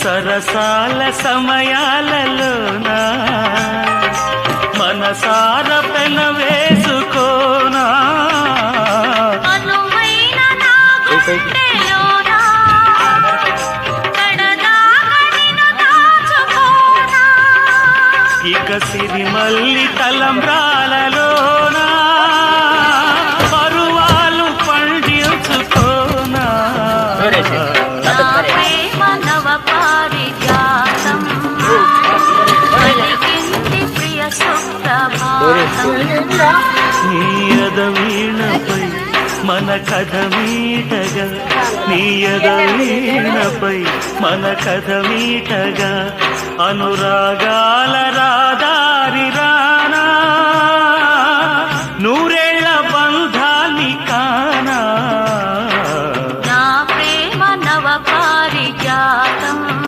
సరసాల సమయాలలోనా మనసార పెన వేసుకోనా ఇక సిరిమల్లి తలంబ్రాలలోనా పరువాలు పండించుకోనా నీయద వీణపై మన కథ మీటగా నీయద వీణపై మన కథ మీటగా అనురాగాల రాధా